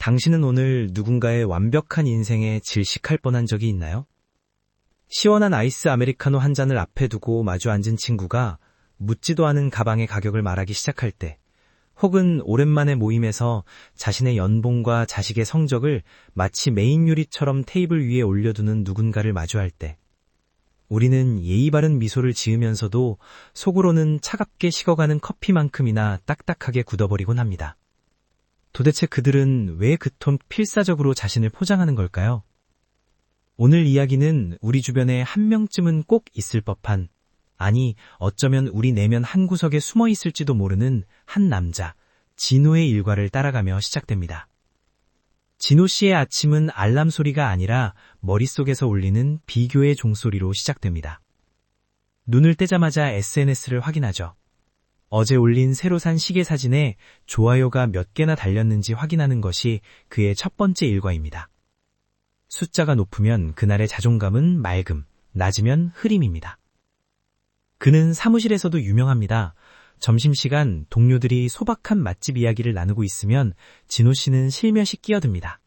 당신은 오늘 누군가의 완벽한 인생에 질식할 뻔한 적이 있나요? 시원한 아이스 아메리카노 한 잔을 앞에 두고 마주 앉은 친구가 묻지도 않은 가방의 가격을 말하기 시작할 때, 혹은 오랜만에 모임에서 자신의 연봉과 자식의 성적을 마치 메인 요리처럼 테이블 위에 올려두는 누군가를 마주할 때, 우리는 예의 바른 미소를 지으면서도 속으로는 차갑게 식어가는 커피만큼이나 딱딱하게 굳어버리곤 합니다. 도대체 그들은 왜 그토록 필사적으로 자신을 포장하는 걸까요? 오늘 이야기는 우리 주변에 한 명쯤은 꼭 있을 법한, 아니 어쩌면 우리 내면 한구석에 숨어 있을지도 모르는 한 남자, 진호의 일과를 따라가며 시작됩니다. 진호 씨의 아침은 알람 소리가 아니라 머릿속에서 울리는 비교의 종소리로 시작됩니다. 눈을 떼자마자 SNS를 확인하죠. 어제 올린 새로 산 시계 사진에 좋아요가 몇 개나 달렸는지 확인하는 것이 그의 첫 번째 일과입니다. 숫자가 높으면 그날의 자존감은 맑음, 낮으면 흐림입니다. 그는 사무실에서도 유명합니다. 점심시간 동료들이 소박한 맛집 이야기를 나누고 있으면 진호 씨는 실며시 끼어듭니다.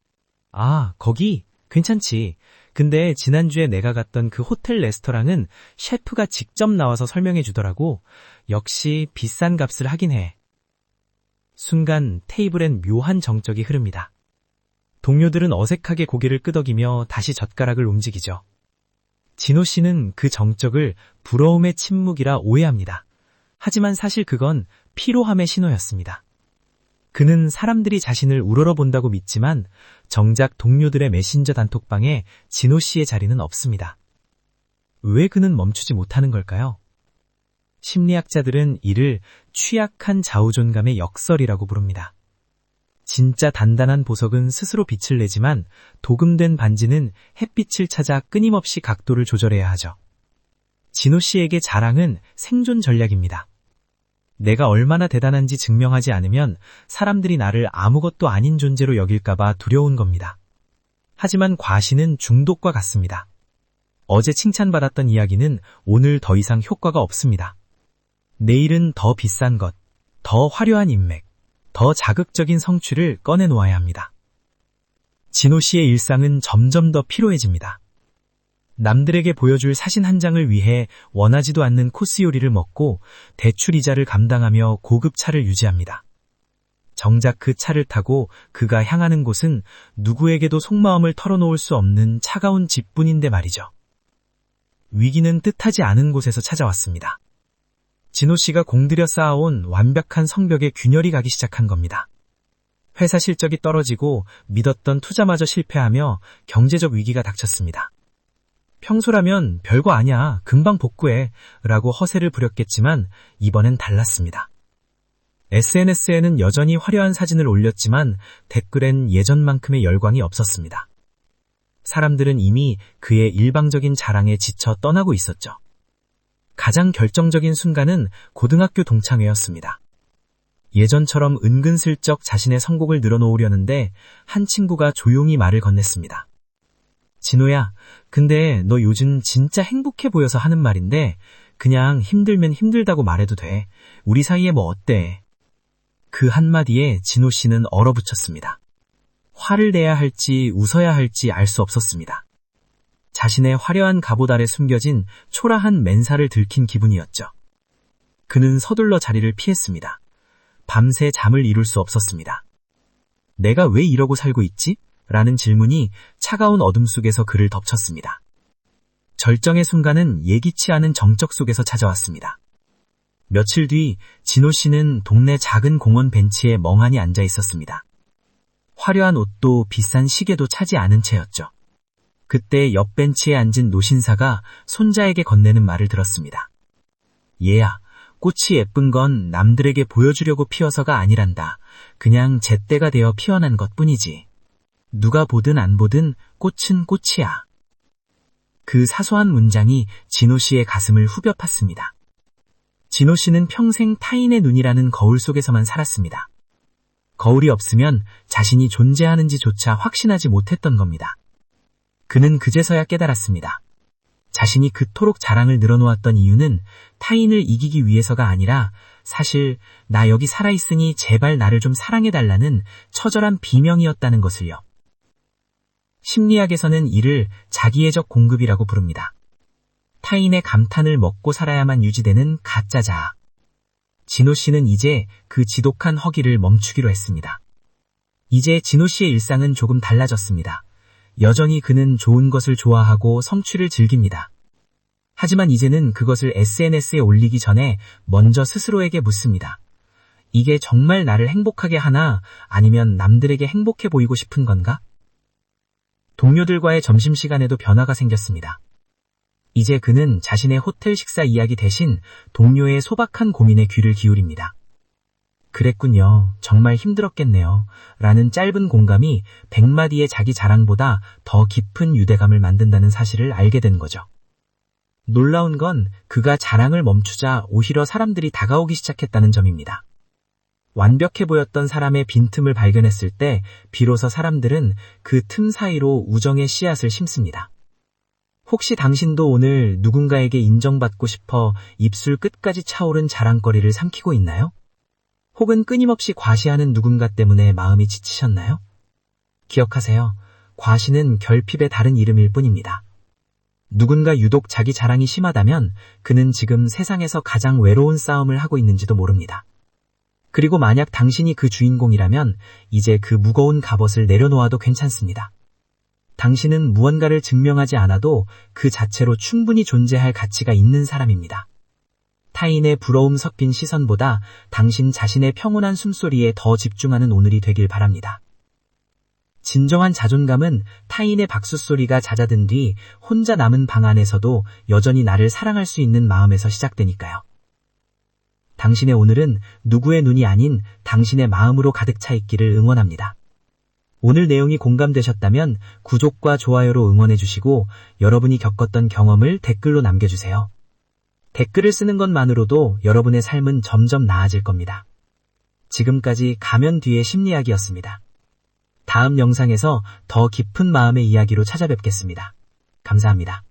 아, 거기? 괜찮지. 근데 지난주에 내가 갔던 그 호텔 레스토랑은 셰프가 직접 나와서 설명해 주더라고. 역시 비싼 값을 하긴 해. 순간 테이블엔 묘한 정적이 흐릅니다. 동료들은 어색하게 고개를 끄덕이며 다시 젓가락을 움직이죠. 진호 씨는 그 정적을 부러움의 침묵이라 오해합니다. 하지만 사실 그건 피로함의 신호였습니다. 그는 사람들이 자신을 우러러본다고 믿지만 정작 동료들의 메신저 단톡방에 진호 씨의 자리는 없습니다. 왜 그는 멈추지 못하는 걸까요? 심리학자들은 이를 취약한 좌우존감의 역설이라고 부릅니다. 진짜 단단한 보석은 스스로 빛을 내지만 도금된 반지는 햇빛을 찾아 끊임없이 각도를 조절해야 하죠. 진호 씨에게 자랑은 생존 전략입니다. 내가 얼마나 대단한지 증명하지 않으면 사람들이 나를 아무것도 아닌 존재로 여길까봐 두려운 겁니다. 하지만 과시는 중독과 같습니다. 어제 칭찬받았던 이야기는 오늘 더 이상 효과가 없습니다. 내일은 더 비싼 것, 더 화려한 인맥, 더 자극적인 성취를 꺼내놓아야 합니다. 진호 씨의 일상은 점점 더 피로해집니다. 남들에게 보여줄 사진 한 장을 위해 원하지도 않는 코스 요리를 먹고 대출 이자를 감당하며 고급 차를 유지합니다. 정작 그 차를 타고 그가 향하는 곳은 누구에게도 속마음을 털어놓을 수 없는 차가운 집뿐인데 말이죠. 위기는 뜻하지 않은 곳에서 찾아왔습니다. 진호 씨가 공들여 쌓아온 완벽한 성벽에 균열이 가기 시작한 겁니다. 회사 실적이 떨어지고 믿었던 투자마저 실패하며 경제적 위기가 닥쳤습니다. 평소라면 별거 아니야, 금방 복구해 라고 허세를 부렸겠지만 이번엔 달랐습니다. SNS에는 여전히 화려한 사진을 올렸지만 댓글엔 예전만큼의 열광이 없었습니다. 사람들은 이미 그의 일방적인 자랑에 지쳐 떠나고 있었죠. 가장 결정적인 순간은 고등학교 동창회였습니다. 예전처럼 은근슬쩍 자신의 선곡을 늘어놓으려는데 한 친구가 조용히 말을 건넸습니다. 진호야, 근데 너 요즘 진짜 행복해 보여서 하는 말인데 그냥 힘들면 힘들다고 말해도 돼. 우리 사이에 뭐 어때? 그 한마디에 진호 씨는 얼어붙였습니다. 화를 내야 할지 웃어야 할지 알 수 없었습니다. 자신의 화려한 갑옷 아래 숨겨진 초라한 맨살을 들킨 기분이었죠. 그는 서둘러 자리를 피했습니다. 밤새 잠을 이룰 수 없었습니다. 내가 왜 이러고 살고 있지? 라는 질문이 차가운 어둠 속에서 그를 덮쳤습니다. 절정의 순간은 예기치 않은 정적 속에서 찾아왔습니다. 며칠 뒤 진호 씨는 동네 작은 공원 벤치에 멍하니 앉아 있었습니다. 화려한 옷도 비싼 시계도 차지 않은 채였죠. 그때 옆 벤치에 앉은 노신사가 손자에게 건네는 말을 들었습니다. 얘야, 꽃이 예쁜 건 남들에게 보여주려고 피어서가 아니란다. 그냥 제때가 되어 피어난 것뿐이지. 누가 보든 안 보든 꽃은 꽃이야. 그 사소한 문장이 진호 씨의 가슴을 후벼 팠습니다. 진호 씨는 평생 타인의 눈이라는 거울 속에서만 살았습니다. 거울이 없으면 자신이 존재하는지조차 확신하지 못했던 겁니다. 그는 그제서야 깨달았습니다. 자신이 그토록 자랑을 늘어놓았던 이유는 타인을 이기기 위해서가 아니라 사실 나 여기 살아있으니 제발 나를 좀 사랑해달라는 처절한 비명이었다는 것을요. 심리학에서는 이를 자기애적 공급이라고 부릅니다. 타인의 감탄을 먹고 살아야만 유지되는 가짜 자아. 진호 씨는 이제 그 지독한 허기를 멈추기로 했습니다. 이제 진호 씨의 일상은 조금 달라졌습니다. 여전히 그는 좋은 것을 좋아하고 성취를 즐깁니다. 하지만 이제는 그것을 SNS에 올리기 전에 먼저 스스로에게 묻습니다. 이게 정말 나를 행복하게 하나 아니면 남들에게 행복해 보이고 싶은 건가? 동료들과의 점심시간에도 변화가 생겼습니다. 이제 그는 자신의 호텔 식사 이야기 대신 동료의 소박한 고민에 귀를 기울입니다. 그랬군요. 정말 힘들었겠네요. 라는 짧은 공감이 100마디의 자기 자랑보다 더 깊은 유대감을 만든다는 사실을 알게 된 거죠. 놀라운 건 그가 자랑을 멈추자 오히려 사람들이 다가오기 시작했다는 점입니다. 완벽해 보였던 사람의 빈틈을 발견했을 때 비로소 사람들은 그 틈 사이로 우정의 씨앗을 심습니다. 혹시 당신도 오늘 누군가에게 인정받고 싶어 입술 끝까지 차오른 자랑거리를 삼키고 있나요? 혹은 끊임없이 과시하는 누군가 때문에 마음이 지치셨나요? 기억하세요. 과시는 결핍의 다른 이름일 뿐입니다. 누군가 유독 자기 자랑이 심하다면 그는 지금 세상에서 가장 외로운 싸움을 하고 있는지도 모릅니다. 그리고 만약 당신이 그 주인공이라면 이제 그 무거운 갑옷을 내려놓아도 괜찮습니다. 당신은 무언가를 증명하지 않아도 그 자체로 충분히 존재할 가치가 있는 사람입니다. 타인의 부러움 섞인 시선보다 당신 자신의 평온한 숨소리에 더 집중하는 오늘이 되길 바랍니다. 진정한 자존감은 타인의 박수소리가 잦아든 뒤 혼자 남은 방 안에서도 여전히 나를 사랑할 수 있는 마음에서 시작되니까요. 당신의 오늘은 누구의 눈이 아닌 당신의 마음으로 가득 차 있기를 응원합니다. 오늘 내용이 공감되셨다면 구독과 좋아요로 응원해 주시고 여러분이 겪었던 경험을 댓글로 남겨주세요. 댓글을 쓰는 것만으로도 여러분의 삶은 점점 나아질 겁니다. 지금까지 가면 뒤의 심리학이었습니다. 다음 영상에서 더 깊은 마음의 이야기로 찾아뵙겠습니다. 감사합니다.